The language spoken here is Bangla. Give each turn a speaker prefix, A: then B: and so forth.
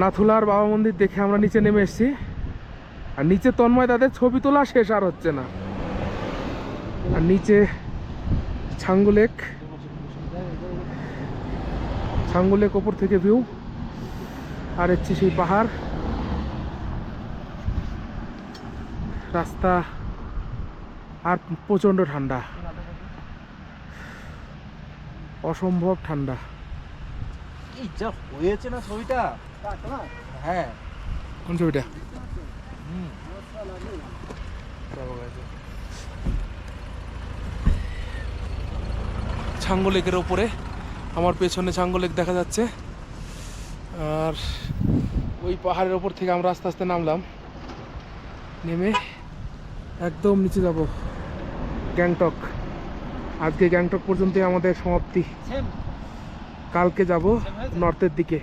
A: নাথুলার বাবা মন্দির দেখে আমরা নিচে নেমে এসেছি। আর নিচে তন্ময় তাদের ছবি তোলা শেষ আর হচ্ছে না। আর নিচে ছাঙ্গু লেক, ছাঙ্গু লেক ওপর থেকে ভিউ। আর হচ্ছে সেই পাহাড়, রাস্তা, আর প্রচণ্ড ঠান্ডা, অসম্ভব ঠান্ডা।
B: এই যা হয়েছে না ছবিটা। হ্যাঁ,
A: কোন ছবিটা? ছাঙ্গু লেকের ওপরে, আমার পেছনে ছাঙ্গু লেক দেখা যাচ্ছে। আর ওই পাহাড়ের ওপর থেকে আমরা আস্তে আস্তে নামলাম, নেমে একদম নিচে যাব গ্যাংটক। আজকে গ্যাংটক পর্যন্তই আমাদের সমাপ্তি। কালকে যাব নর্থের দিকে।